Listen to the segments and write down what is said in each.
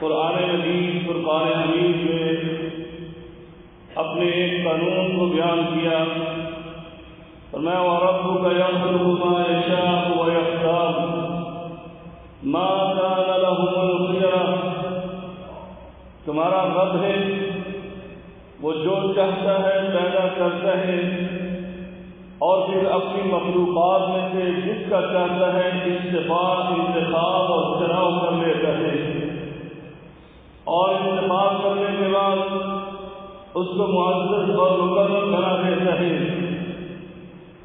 قرآن مجید فرقان حمید میں اپنے ایک قانون کو بیان کیا، فرمایا وَرَبُّكَ يَخْلُقُ مَا يَشَاءُ وَيَخْتَارُ مَا كَانَ لَهُمُ الْخِيَرَةُ۔ تمہارا رب ہے، وہ جو چاہتا ہے پیدا کرتا ہے اور پھر اپنی مخلوقات میں سے جس کا چاہتا ہے انتخاب اور چناؤ کر لیتا ہے، اور انتخاب کرنے کے بعد اس کو معزز اور مکرم بنا دیتا ہے۔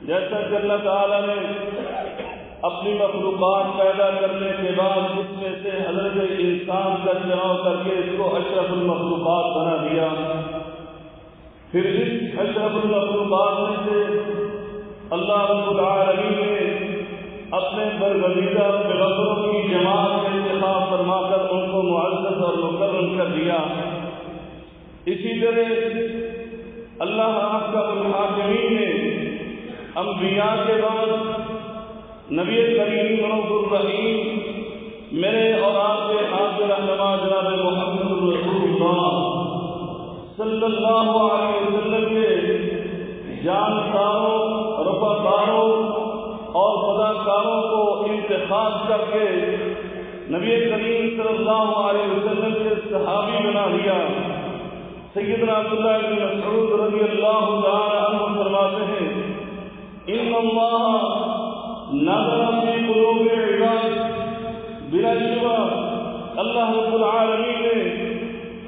جیسا کہ اللہ تعالیٰ نے اپنی مخلوقات پیدا کرنے کے بعد اس میں سے حضرت انسان کا چناؤ کر کے اس کو اشرف المخلوقات بنا دیا، پھر اس اشرف المخلوقات میں سے اللہ رب العالمین نے اپنے برگزیدہ پیغمبروں کی جماعت کا انتخاب فرما کر ان کو معزز اور مکرم کر دیا۔ اسی طرح اللہ احکم الحاکمین نے انبیاء کے بعد نبی کریم رؤوف الرحیم میرے اور آپ کے حاضر رہنما جناب محمد رسول اللہ صلی اللہ علیہ وسلم کے جانکاروں، رفاقاروں اور فداکاروں کو انتخاب کر کے نبی کریم صلی اللہ علیہ وسلم کے صحابی بنا دیا۔ سیدنا عبداللہ بن مسعود رضی اللہ تعالی عنہ فرماتے ہیں ان اللہ نظر فی قلوب العباد بلا شبہ اللہ رب العالمین نے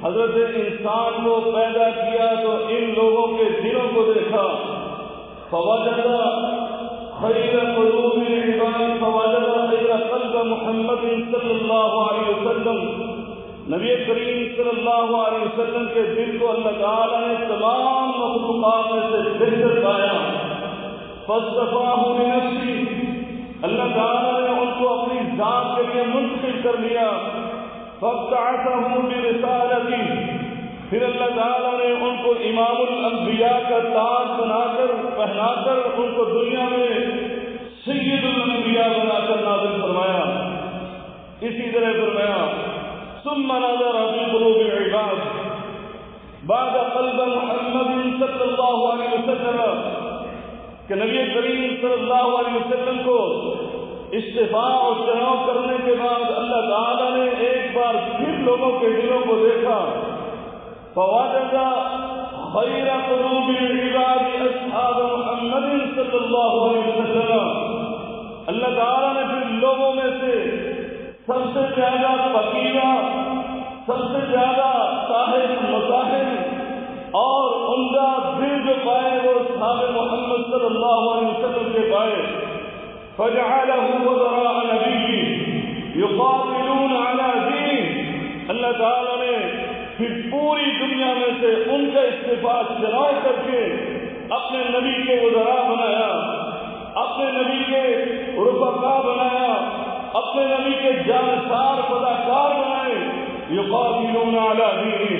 حضرت انسان کو پیدا کیا تو ان لوگوں کے دلوں کو دیکھا، فوجد خیر قلوب العباد فوجد خیر قلب محمد صلی اللہ علیہ وسلم۔ نبی کریم صلی اللہ علیہ وسلم کے دل کو اللہ تعالیٰ نے تمام مخلوقات میں سے بہتر پایا، فاصطفاہ لنفسہ، اللہ تعالیٰ نے ان کو اپنی ذات کے لیے منتخب کر لیا، فابتعثہ برسالتہ، پھر اللہ تعالیٰ نے ان کو امام الانبیاء کا تاج بنا کر پہنا کر ان کو دنیا میں سید الانبیاء بنا کر نازل فرمایا۔ اسی طرح فرمایا ثم نظر في قلوب العباد بعد قلب محمد صلی اللہ علیہ وسلم، کہ نبی کریم صلی اللہ علیہ وسلم کو اصطفاء اور چناؤ کرنے کے بعد اللہ تعالیٰ نے ایک بار پھر لوگوں کے دلوں کو دیکھا، فوجد خیر قلوب العباد اصحاب محمد صلی اللہ علیہ وسلم، اللہ تعالیٰ نے پھر لوگوں میں سے سب سے زیادہ فقیرہ، سب سے زیادہ صاحب مظاہر اور عمدہ دل جو پائے وہ اصحاب محمد صلی اللہ علیہ وسلم کے پائے، فجعلہ وزراء نبی یقاتلون علی دینہ، اللہ تعالیٰ نے پھر پوری دنیا میں سے ان کا اصطفاء چناؤ کر کے اپنے نبی کے وزراء بنایا، اپنے نبی کے رفقا بنایا، اپنے نبی کے جانسار فداکار بنائے، یقاتلون علی دینہ،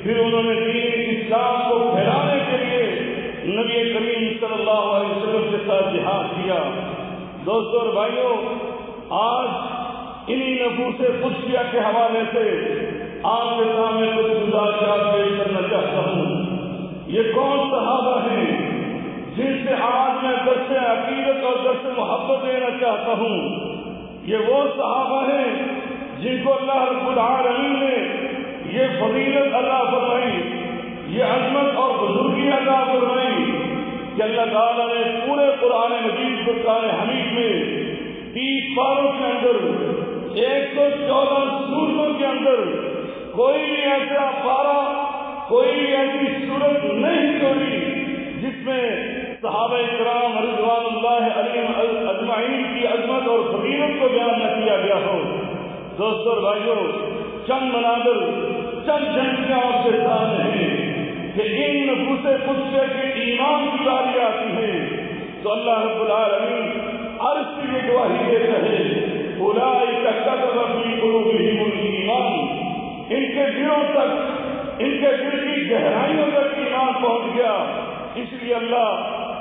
پھر انہوں نے دین اسلام کو پھیلانے کے لیے نبی کریم صلی اللہ علیہ وسلم کے ساتھ جہاد کیا۔ دوستوں اور بھائیوں، آج انہی نفوس قدسیہ کے حوالے سے آپ کے سامنے کچھ گزارشات پیش کرنا چاہتا ہوں۔ یہ کون صحابہ ہیں جن سے آج میں درس عقیدت اور درس محبت دینا چاہتا ہوں؟ یہ وہ صحابہ ہیں جن کو اللہ رب العالمین نے یہ فضیلت عطا فرمائی، یہ عظمت اور بزرگی عطا فرمائی کہ اللہ تعالیٰ نے پورے قرآن مجید فرقان حمید میں 30 پاروں کے اندر 114 سورتوں کے اندر کوئی بھی ایسا پارا، کوئی بھی ایسی سورت نہیں چھوڑی جس میں صحابہ کرام رضوان اللہ علیہم اجمعین کی عظمت اور فضیلت کو بیان نہ کیا گیا ہو۔ دوستوں اور بھائیوں، چند مناظر، چند جھنڈیاں آپ کے سامنے ہیں کہ ان نفوس قدسیہ کے ایمان کی باری آتی ہے تو اللہ رب العالمین عرش سے یہ گواہی دیتا ہے اولئک کتب فی قلوبہم الایمان، ان کے دلوں تک، ان کے دل کی گہرائیوں تک ایمان پہنچ گیا، اس لیے اللہ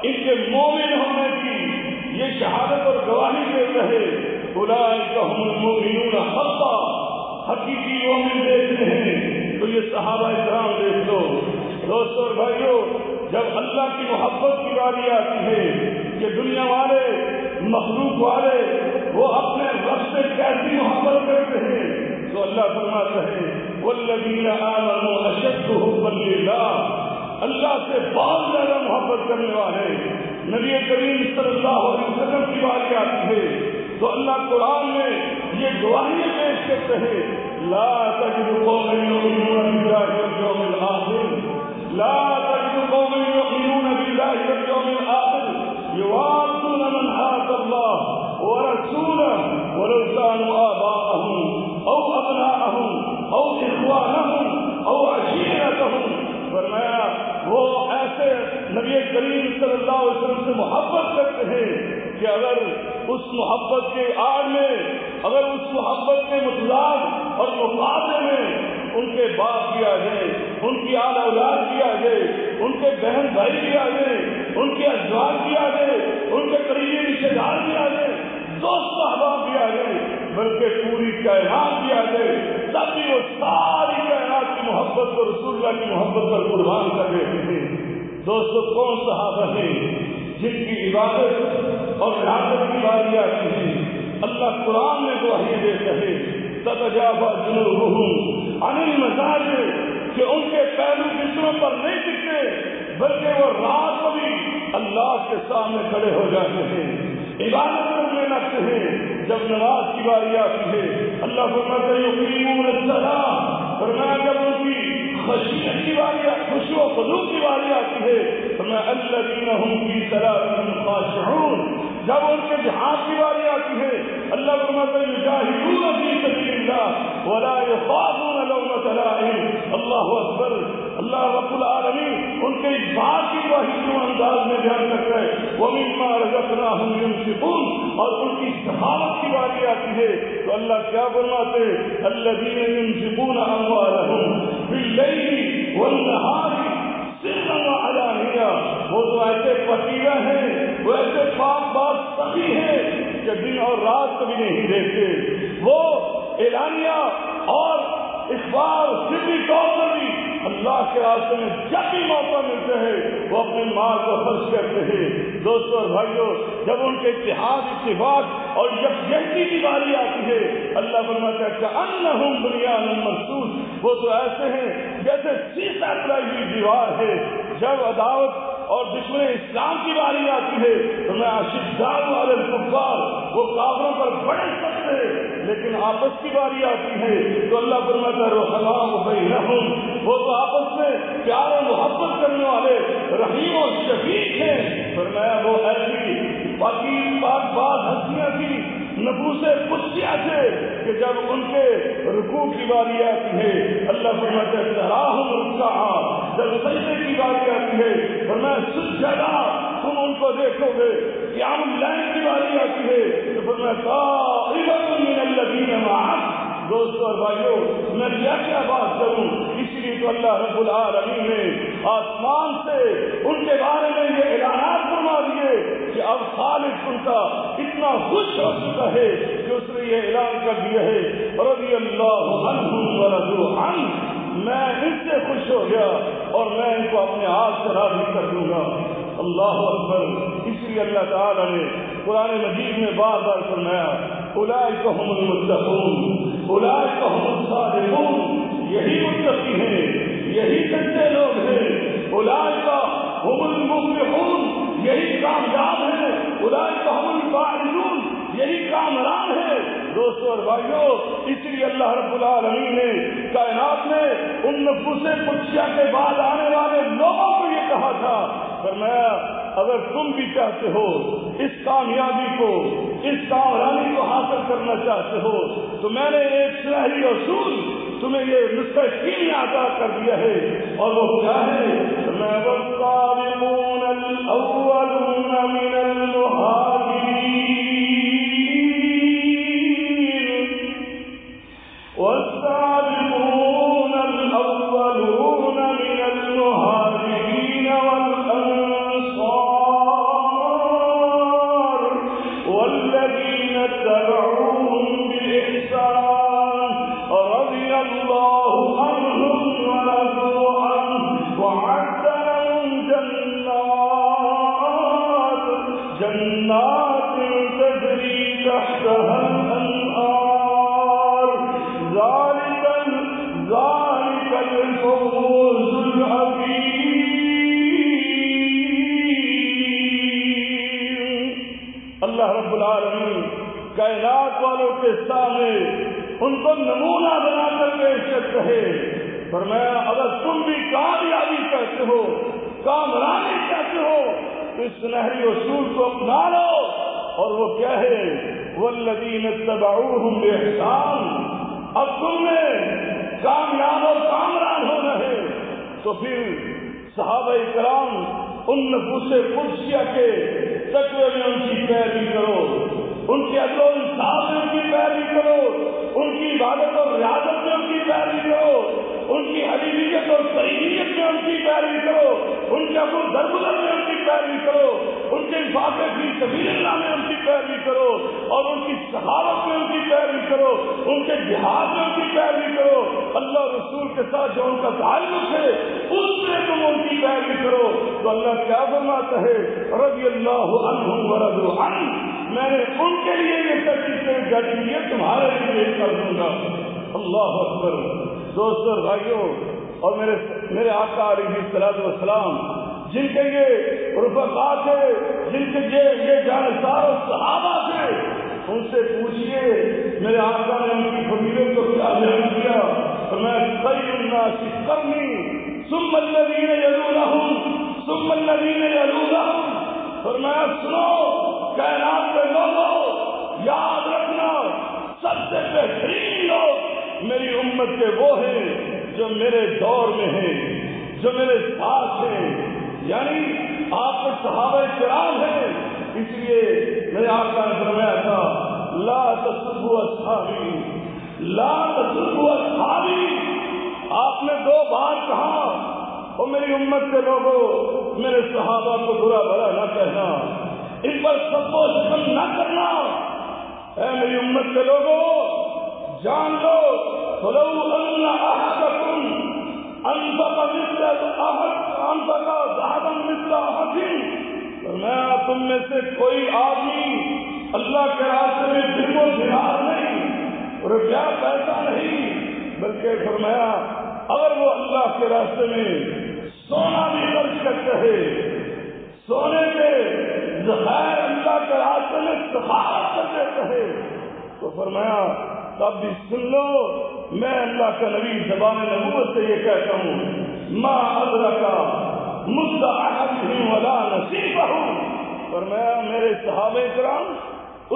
ان کے مومن ہونے کی یہ شہادت اور گواہی دیتا ہے اولئک هم المؤمنون حقا، حقیقی مومن دیکھتے ہیں تو یہ صحابہ کرام دیکھ لو۔ دوستو اور بھائیو، جب اللہ کی محبت کی باری آتی ہے کہ دنیا والے مخلوق والے وہ اپنے رب سے کیسی محبت کرتے ہیں تو اللہ فرماتا ہے والذین آمنوا اشد حبا للہ، اللہ سے بہت زیادہ محبت کرنے والے نبی کریم صلی اللہ علیہ وسلم کی باری آتی ہے تو اللہ قرآن میں یہ گواہیاں پیش کرتے ہیں لا تجد قوما یؤمنون باللہ والیوم الآخر، لا تجد قوما یؤمنون باللہ والیوم الآخر یوادون من حاد اللہ ورسولہ ولو كانوا آباءهم او ابناءهم او اخوانهم او عشیرتهم۔ فرمایا وہ ایسے نبی کریم صلی اللہ علیہ وسلم سے محبت کرتے ہیں کہ اگر اس محبت کے آڑ میں، اگر اس محبت کے مطلب اور مقابلے میں ان کے باپ بھی آ جائیں، ان کی آل اولاد بھی آ جائے، ان کے بہن بھائی بھی آ جائیں، ان کے ازواج بھی آ جائے، ان کے قریبی رشتے دار بھی آ جائیں، دوست احباب بھی آ جائیں، بلکہ پوری کائنات بھی آ جائے، تب بھی وہ ساری کائنات کی محبت اور رسول اللہ کی محبت پر قربان کر دیتے ہیں۔ دوستو کون صحابہ ہیں جن کی عبادت اور رعایت کی باری آتی ہے؟ اللہ قرآن میں گواہی دیتا ہے تتجافی جنوبہم عن المضاجع، کہ ان کے پہلو بستروں پر نہیں ٹکتے بلکہ وہ رات کو بھی اللہ کے سامنے کھڑے ہو جاتے ہیں، عبادت کرنے لگتے ہیں۔ جب نماز کی باری آتی ہے اللہ فرماتا ہے یقیمون الصلاۃ، فرمایا جب ان کی خشیت کی باری، خشوع و خضوع کی باری آتی ہے فرمایا الذین هم فی صلاتهم خاشعون، جب ان کے جہاد کی باری آتی ہے اللہ فرماتا ہے یجاہدون فی سبیل اللہ ولا یخافون لومۃ لائم۔ اللہ اکبر، اللہ رب العالمین ان کے اس بات کی گواہی کیوں انداز میں بیان کرتا ہے وَمِمَّا رَزَقْنَاهُمْ يُنْفِقُونَ، اور ان کی سخاوت کی باری آتی ہے تو اللہ کیا فرماتے ہیں الَّذِينَ يُنْفِقُونَ أَمْوَالَهُمْ بِاللَّيْلِ وَالنَّهَارِ سِرًّا وَعَلَانِيَةً، وہ تو ایسے پتیلہ ہیں، وہ ایسے پاک باز سخی ہیں کہ دن اور رات کبھی نہیں دیکھتے، وہ اعلانیہ اور اخبار سری طور پر بھی اللہ کے راستے میں جب بھی موقع ملتا ہے وہ اپنے مال کو خرچ کرتے ہیں۔ دوستو اور بھائیو، جب ان کے اتحاد، اتفاق اور یکجہتی کی باری آتی ہے اللہ فرماتا ہے کأنہم بنیان مرصوص، وہ تو ایسے ہیں جیسے سیسہ کرائی ہوئی دیوار ہے۔ جب عداوت اور دشمن اسلام کی باری آتی ہے تو میں اشداء علی الکفار، وہ کافروں پر بڑے سخت ہیں، لیکن آپس کی باری آتی ہے تو اللہ فرماتا ہے رحماء بینہم، وہ تو آپس میں پیار و محبت کرنے والے رحیم و شفیق ہیں۔ فرمایا وہ ایسی پاکیز پاک باز ہستیاں تھی نفوس قدسیہ سے کہ جب ان کے رکوع کی باری آتی ہے اللہ فرماتا ہے تراہم رکعا، جب سجدے کی باری آتی ہے فرمایا سجدہ، تم ان کو دیکھو گے۔ قیام اللیل کی باری آتی ہے تو فرمایا طائفۃ من الذین معک۔ دوستو اور بھائیو، میں کیا بات کروں، اس لیے تو اللہ رب العالمین نے آسمان سے ان کے بارے میں یہ اعلانات فرما دیے کہ اب خالق ان کا اتنا خوش ہو چکا ہے کہ اس نے یہ اعلان کر دیا ہے رضی اللہ عنہم ورضوا عنہ، میں ان سے خوش ہو گیا اور میں ان کو اپنے ہاتھ سے راضی کر دوں گا۔ اللہ اکبر، اس لیے اللہ تعالی نے قرآن مجید میں بار بار فرمایا اولئک هم المتقون اولئک هم الصادقون، یہی متقی ہیں، یہی سچے لوگ ہیں، اولئک هم المفلحون، یہی کامیاب ہیں، اولئک هم الفائزون، یہی کامران ہے۔ دوستو اور بھائیو، اس لیے اللہ رب العالمین نے کائنات میں ان نفوس قدسیہ کے بعد آنے والے لوگوں کو یہ کہا تھا، فرمایا اگر تم بھی چاہتے ہو اس کامیابی کو، اس کامرانی کو حاصل کرنا چاہتے ہو تو میں نے ایک سلاحی اصول تمہیں یہ نسخہ کیمیا عطا کر دیا ہے، اور وہ کیا ہے؟ میں والسابقون الاولون من المہاجرین والسابقون الاولون من المہاجرین والذین اتبعوهم بإحسان جنات تجری تحتها الانہار ذالک الفوز العظیم۔ اللہ رب العالمین کائنات والوں کے سامنے ان کو نمونہ بنا کر پیش کرتے ہیں، فرمایا اگر تم بھی کامیابی چاہتے ہو، کامرانی چاہتے ہو تو اس سنہری اصول کو اپنا لو، اور وہ کیا ہے؟ والذین اتبعوہم بإحسان۔ اب تم نے کامیاب و کامران ہونا ہے تو پھر صحابہ کرام ان نفوس قدسیہ کے تقوی میں ان کی پیروی کرو، ان کے عدل و انصاف میں ان کی پیروی کرو، ان کی عبادت اور ریاضت میں ان کی پیروی کرو، ان کی حلیمیت اور قریبیت میں ان کی پیروی کرو، ان کے ابو درگزر میں ان کی پیروی کرو، ان کے انفاق فی سبیل اللہ میں ان کی پیروی کرو، اور ان کی سخاوت میں ان کی پیروی کرو، ان کے جہاد میں ان کی پیروی کرو، اللہ رسول کے ساتھ جو ان کا تعلق ہے اس میں تم ان کی پیروی کرو۔ تو اللہ کیا فرماتا ہے؟ رضی اللہ عنہم ورضوا عنہ، میں نے ان کے لیے یہ سرٹیفکیٹ جاری کیا، تمہارے لیے کر دوں گا۔ اللہ اکبر۔ دوستو اور بھائیوں، اور میرے آقا علیہ الصلوۃ والسلام جن کے یہ رفقا تھے، جن کے یہ جانسار اور صحابہ تھے، ان سے پوچھئے میرے آقا نے ان کی فضیلت کو کیا بیان کیا؟ میں خیر الناس قرنی ثم الذین یلونہم ثم الذین یلونہم۔ فرمایا سنو کائنات کے لوگوں، یاد رکھنا سب سے بہترین لوگ میری امت کے وہ ہیں جو میرے دور میں ہیں، جو میرے ساتھ ہیں، یعنی آپ کے صحابہ کرام ہیں۔ اس لیے میرے آقا نے فرمایا تھا لا تسبوا اصحابی، لا تسبوا اصحابی۔ آپ نے 2 بار کہا اور میری امت کے لوگوں، میرے صحابہ کو برا بھلا نہ کہنا، ان پر سب و ستم نہ کرنا۔ اے میری امت کے لوگوں جان لو فلو ان احدکم انفق مثل احد، میں تم میں سے کوئی آدمی اللہ کے راستے میں درم و دینار نہیں، روپیہ پیسہ نہیں، بلکہ فرمایا اگر وہ اللہ کے راستے میں سونا بھی خرچ کرتے ہیں، سونے کے ذخائر اللہ کے راستے میں سخاوت کر دیتے ہیں، تو فرمایا تب بھی سن لو میں اللہ کا نبی زبان نبوت سے یہ کہتا ہوں ما ادرکا مد احدہم ولا نصیبہ۔ فرمایا میرے صحابہ کرام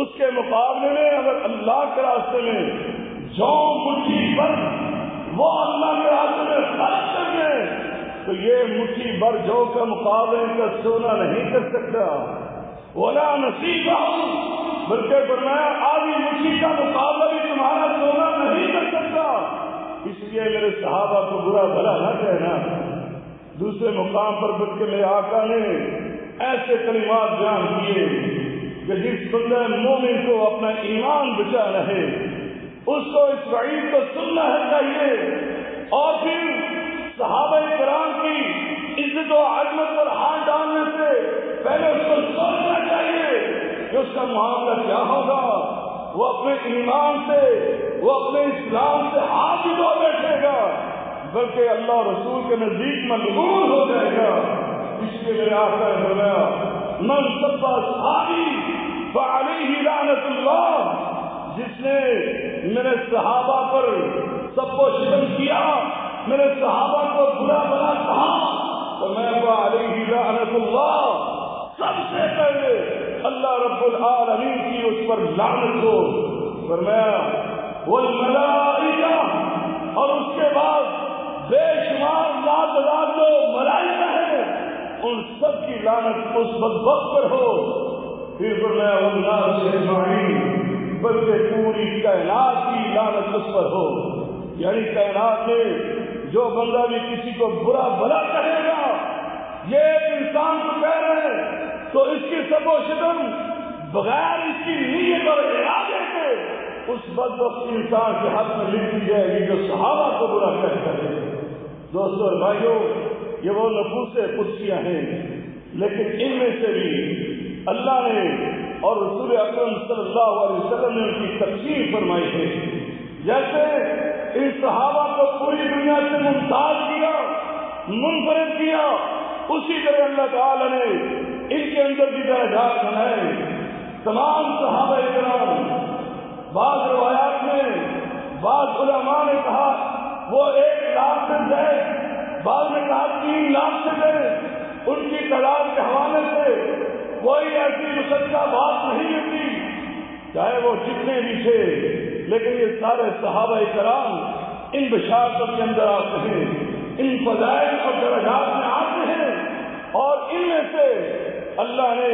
اس کے مقابلے میں اگر اللہ کے راستے میں جو مٹھی پر وہ اللہ کے راستے میں خرچ کر دیں تو یہ مٹھی بھر جو کا مقابلے کا سونا نہیں کر سکتا، ولا نصیبہ، بلکہ فرمایا آدھی مٹھی کا مقابلہ بھی تمہارا سونا نہیں کر سکتا۔ اس لیے میرے صحابہ کو برا بھلا نہ کہنا۔ دوسرے مقام پر بلکہ میرے آقا نے ایسے کلمات بیان کیے کہ جس بندہ مومن کو اپنا ایمان بچا رہے اس کو اس وعید کو سننا ہے چاہیے، اور پھر صحابہ کرام کی عزت و عظمت پر ہاتھ ڈالنے سے پہلے اس کو سوچنا چاہیے کہ اس کا معاملہ کیا ہوگا۔ وہ اپنے ایمان سے، وہ اپنے اسلام سے ہاتھ ہی دھو بیٹھے گا، بلکہ اللہ رسول کے نزدیک مقبول ہو جائے گا۔ اس لیے میرے آقا نے فرمایا من سب اصحابی فعلیہ لعنت اللہ، جس نے میرے صحابہ پر سب کو شتم کیا، میرے صحابہ کو برا بھلا کہا، تو میں فعلیہ لعنت اللہ، سب سے پہلے اللہ رب العالمین کی اس پر لعنت ہو۔ فرمایا والملائکہ، اور اس کے بعد بے شمار لاکھ جو ملائکہ ہیں ان سب کی لعنت اس بدبخت پر ہو۔ پھر فرمایا والناس اجمعین، بلکہ پوری کائنات کی لعنت اس پر ہو، یعنی کائنات میں جو بندہ بھی کسی کو برا بھلا کہے گا، یہ ایک انسان کو کہہ رہے ہیں تو اس کی سب و شتم بغیر اس کی نیت اور ارادے کے اس بدبخت انسان کے حق میں لکھ دی جائے گی جو صحابہ کو برا کہتا ہے۔ دوستو اور بھائیوں، یہ وہ نفوس قدسیہ ہیں، لیکن ان میں سے بھی اللہ نے اور رسول اکرم صلی اللہ علیہ وسلم نے ان کی تقسیم فرمائی ہے. جیسے ان صحابہ کو پوری دنیا سے ممتاز کیا، منفرد کیا، اسی طرح اللہ تعالی نے ان کے اندر بھی درجات بنائے. تمام صحابہ کرام، بعض روایات میں بعض علماء نے کہا وہ 1 لاکھ سے زائد، بعض نے کہا 3 لاکھ سے زائد. ان کی تعداد کے حوالے سے کوئی ایسی مشکہ بات نہیں ہوتی، چاہے وہ جتنے بھی تھے، لیکن یہ سارے صحابہ کرام ان بشارتوں کے اندر آتے ہیں، ان فضائل اور درجات میں آتے ہیں. اور ان میں سے اللہ نے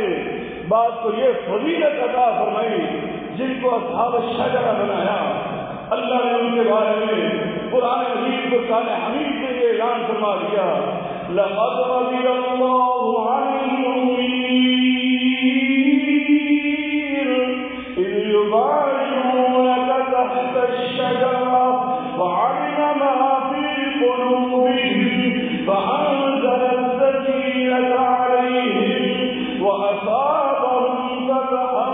بات کو یہ فضیلت عطا فرمائی جن کو اصحاب الشجرہ بنایا. اللہ نے ان کے بارے میں قرآن مجید فرقان حمید میں یہ اعلان فرما دیا، لقد رضي الله عن المؤمنين إذ يبايعونك تحت الشجرة وعلم ما في قلوبهم فأنزل السكينة عليهم وأصابهم فتحا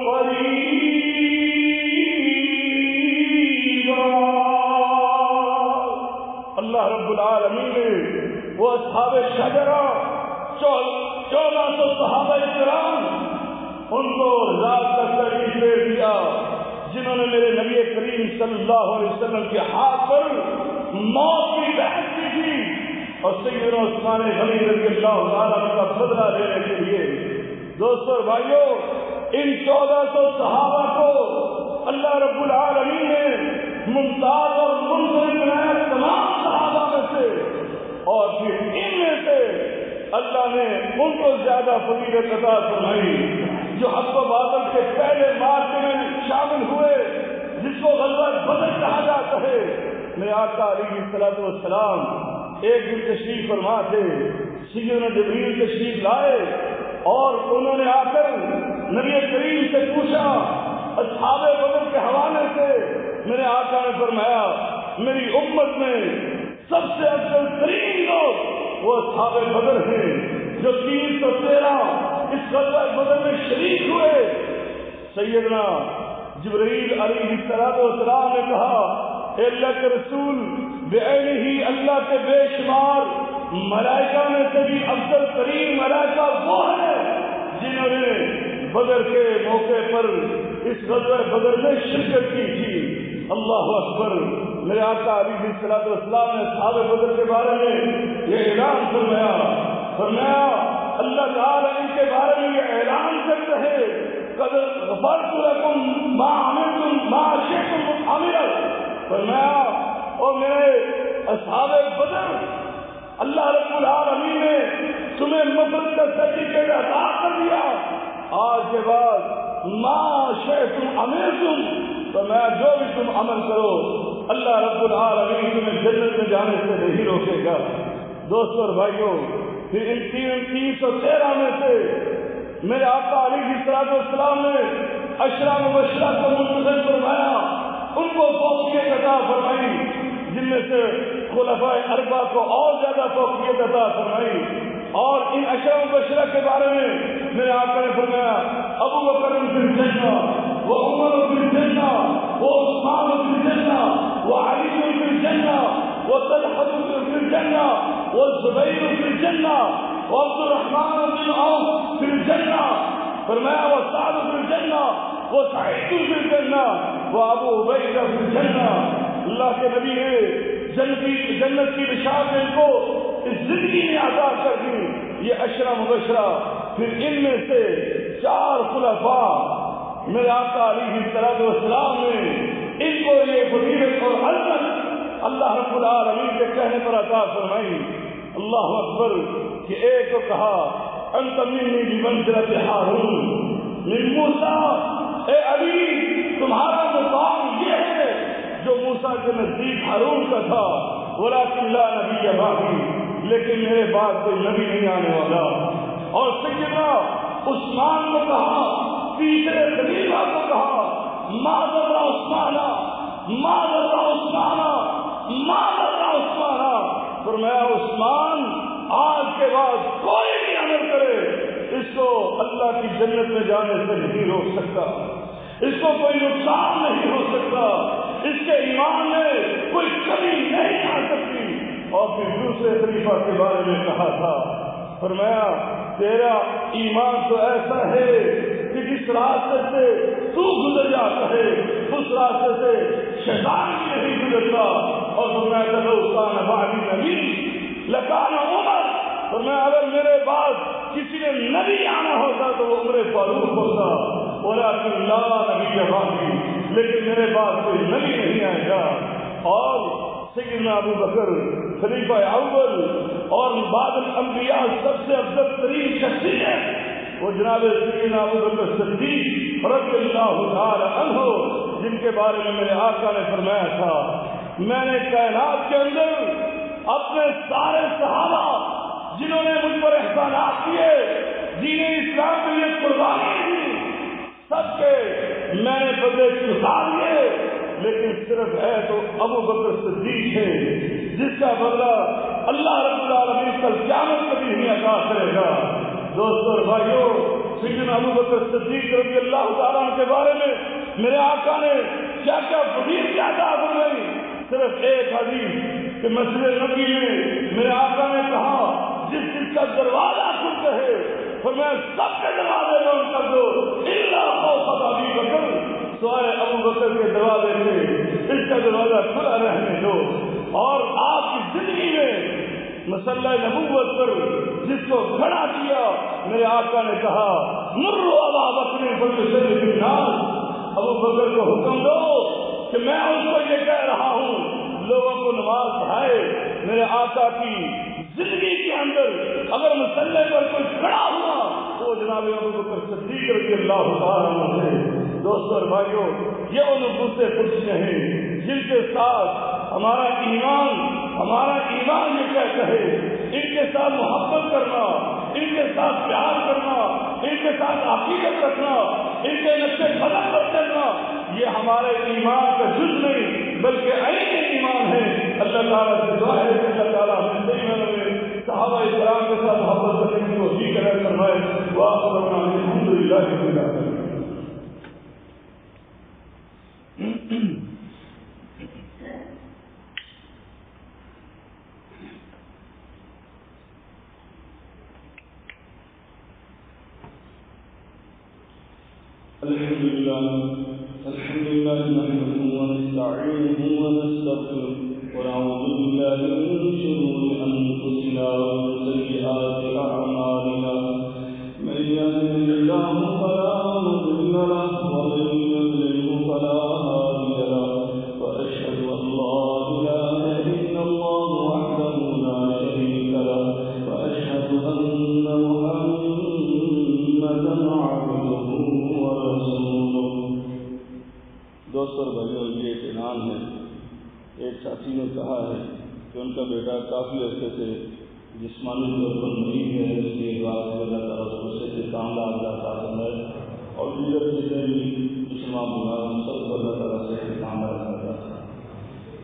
قريبا. اللہ رب العالمین نے وہ اصحاب شجرہ 1400 صحابہ کرام ان کو ذات کا ترغیب دے دیا جنہوں نے میرے نبی کریم صلی اللہ علیہ وسلم کے ہاتھ پر موت کی بحث کی تھی. اور سیدنا عثمان غنی رضی اللہ تعالیٰ کا بدلہ لینے کے لیے. دوستو اور بھائیو، ان 1400 صحابہ کو اللہ رب العالمین نے ممتاز اور منفرد بنایا تمام صحابہ میں سے، اور پھر ان میں سے اللہ نے ان کو زیادہ فضیلت عطا فرمائی جو حق و باطل کے پہلے مارچ میں شامل ہوئے، جس کو غزوہ بدر کہا جاتا ہے. میرے آقا علیہ الصلوۃ والسلام ایک دن تشریف فرما تھے، سیدنا جبریل تشریف لائے اور انہوں نے آ کر نبی کریم سے پوچھا اصحاب بدر کے حوالے سے. میرے آقا نے فرمایا میری امت میں سب سے افضل ترین لوگ وہ اصحاب بدر ہیں جو 313 اس غزوہ بدر میں شریک ہوئے. سیدنا جبرائیل علیہ السلام نے کہا اے اللہ کے رسول، بعینہ ہی اللہ کے بے شمار ملائکہ میں سے بھی افضل ترین ملائکہ وہ ہے جنہوں نے بدر کے موقع پر اس غزوہ بدر میں شرکت کی تھی. اللہ اکبر. میرے آقا علیہ الصلوۃ والسلام نے اصحاب بدر کے بارے میں یہ اعلان فرمایا اللہ تعالی ان کے بارے میں یہ اعلان کرتے ہیں قد غفرت لکم ما عملتم ما شئتم عملا. فرمایا او میرے اصحاب بدر، اللہ رب العالمین نے تمہیں مغفرت کا سرٹیفکیٹ عطا کر دیا. آج کے بعد ما شئتم عملتم، فرمایا جو بھی تم عمل کرو اللہ رب العالمین تمہیں جنت میں جانے سے نہیں روکے گا. دوستو اور بھائیوں، پھر ان 313 میں سے میرے آقا علیہ السلام نے عشرہ مبشرہ کو منتخب فرمایا، ان کو فوقیت عطا فرمائی، جن میں سے خلفائے اربعہ کو اور زیادہ فوقیت عطا فرمائی. اور ان عشرہ مبشرہ کے بارے میں میرے آقا نے فرمایا ابو بکر فی الجنہ وعمر فی الجنہ وعثمان فی الجنہ وعلی فی الجنہ وطلحہ فی الجنہ والزبیر فی الجنہ وعبد الرحمن بن عوف فی الجنہ. فرمایا وسعد فی الجنہ وسعید فی الجنہ وابو عبیدہ فی الجنہ. اللہ کے نبی نے جنت کی بشارت ان کو اس زندگی میں عطا کر دی. یہ عشرہ مبشرہ. پھر ان میں سے 4 خلفاء میرے آقا علیہ السلام نے ان کو یہ فضیلت اور عظمت اللہ رب العالمین کے کہنے پر عطا فرمائی. اللہ اکبر. کہ ایک کو کہا انت منی بمنزلۃ ہارون من موسیٰ، اے علی تمہارا مقام یہ ہے جو موسیٰ کے نزدیک ہارون کا تھا. ولکن لا نبی بعدی، لیکن میرے بعد کوئی نبی نہیں آنے والا. اور سیدنا عثمان کو کہا، تیسرے خلیفہ کو کہا ماذا عثمانہ ماذا عثمانہ ماذا عثمانہ. فرمایا عثمان آج کے بعد کوئی بھی عمل کرے اس کو اللہ کی جنت میں جانے سے نہیں روک سکتا، اس کو کوئی نقصان نہیں ہو سکتا، اس کے ایمان میں کوئی کمی نہیں آ سکتی۔ اور پھر دوسرے خلیفہ کے بارے میں کہا تھا، فرمایا تیرا ایمان تو ایسا ہے کہ جس راستے سے تو گزر جاتا ہے اس راستے سے شیطان بھی نہیں گزرتا۔ اور فرمایا لو کان بعدی نبی لکان عمر، فرمایا اگر میرے بعد کسی نے نبی آنا ہوتا تو وہ عمر فاروق ہوتا، ولکن لا نبی بعدی، لیکن میرے بعد کوئی نبی نہیں آئے گا۔ اور سیدنا ابو بکر خلیفہ اول اور بعد الانبیاء سب سے افضل ترین شخصیت وہ جناب سیدنا ابو بکر صدیق رضی اللہ تعالی عنہ، جن کے بارے میں میرے آقا نے فرمایا تھا میں نے کائنات کے اندر اپنے سارے صحابہ جنہوں نے مجھ پر احسانات کیے، دین اسلام کے لیے قربانی دی، سب کے میں نے بدلے چکا دیے، لیکن صرف ہے تو ابو بکر صدیق ہے جس کا بدلہ اللہ رب العالمین کل قیامت کبھی نہیں عطا کرے گا۔ دوستو اور بھائیو، سیدنا ابو بکر صدیق رضی اللہ تعالیٰ عنہ کے بارے میں میرے آقا نے کیا کیا فضیلت عطا فرمائی، صرف ایک حدیث کہ مسجد نبی میں میرے آقا نے کہا جس کا دروازہ کھل رہے فرمایا سب کے دروازے بند کر دو الا خوف ابی بکر، سوائے ابو بکر کے دروازے سے اس کا دروازہ کھلا رہنے دو۔ اور آپ کی زندگی میں مسلح نبوت پر جس کو کھڑا کیا میرے آقا نے کہا مروا ابا بکر فلیصلی بالناس، ابو بکر کو حکم دو کہ میں اس کو یہ کہہ رہا ہوں لوگوں کو نماز پڑھائے۔ میرے آقا کی زندگی کے اندر اگر مسلح پر کوئی کھڑا ہوا تو جناب ابو بکر صدیق رضی اللہ تعالیٰ عنہ سے۔ دوستو اور بھائیو، یہ وہ نفوس پرسیاں ہیں جن کے ساتھ ہمارا ایمان یہ کہتا ہے ان کے ساتھ محبت کرنا، ان کے ساتھ پیار کرنا، ان کے ساتھ عقیدت رکھنا، ان کے نقش قدم پر چلنا، یہ ہمارے ایمان کا جز نہیں بلکہ عین ایمان ہے۔ اللہ تعالیٰ سے دعا ہے کہ اللہ تعالیٰ ہمیں صحیح معنوں میں صحابہ کرام کے ساتھ محبت کرنے کی توفیق عطا فرمائے۔ وآخر دعوانا الحمدللہ رب العالمین۔ الحمد لله نحمده ونستعينه ونستغفره ونعوذ بالله من شرور أنفسنا ومن سيئات أعمالنا، من يهده الله فلا مضل له ومن يضلله فلا هادي له، وأشهد أن لا إله إلا الله وحده لا شريك له، وأشهد أن محمدا عبده ورسوله۔ دوستو اور بھائیو، یہ ایک اعلان ہے۔ ایک ساتھی نے کہا ہے کہ ان کا بیٹا کافی عرصے سے جسمانی طور پر مریض ہے، اس لیے بات اللہ تعالیٰ اس کو صحت کاملہ عطا فرمائے، اور دیگر جتنے بھی مسلمان بیمار ہیں سب کو اللہ تعالیٰ صحت کاملہ عطا فرمائے۔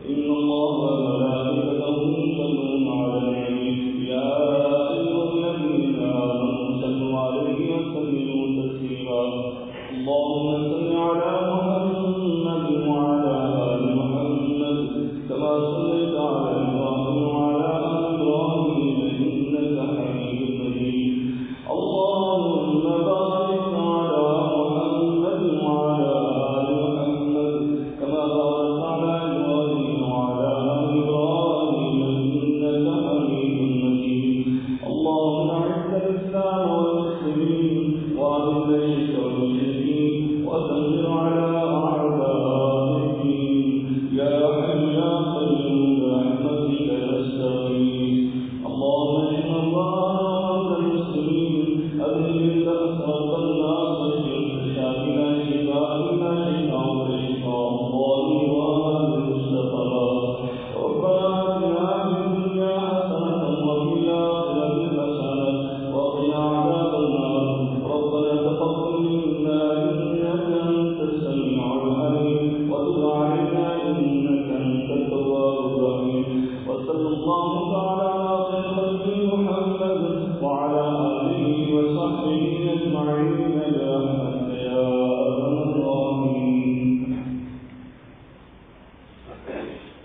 ان اللہ وملائکتہ یصلون علی النبی یا ایھا الذین آمنوا صلوا علیہ وسلموا تسلیما۔ اللهم صل على محمد وعلى آل محمد كما صليت على إبراهيم وعلى آل إبراهيم إنك حميد مجيد۔ اللهم بارك على محمد وعلى آل محمد كما باركت على إبراهيم وعلى آل إبراهيم إنك حميد مجيد۔ اللهم أعز الإسلام والمسلمين وأذل الشرك والمشركين وأنصر على أعدائهم يا حي يا قيوم برحمتك نستغيث۔ اللهم اشف مرضانا المسلمين، أذهب البأس والناس واشف شافنا شفاء لا شفاء غير شفاء الله وأهل المصطفى۔ ربنا آتنا في الدنيا حسنة وفي الآخرة حسنة وقنا عذاب النار۔ ربنا تقبل منا إنك أنت السميع العليم وتب علينا إنك أنت التواب الرحيم۔ وصلى الله تعالى على خير خلقه محمد وعلى آله وصحبه کرتے ہیں.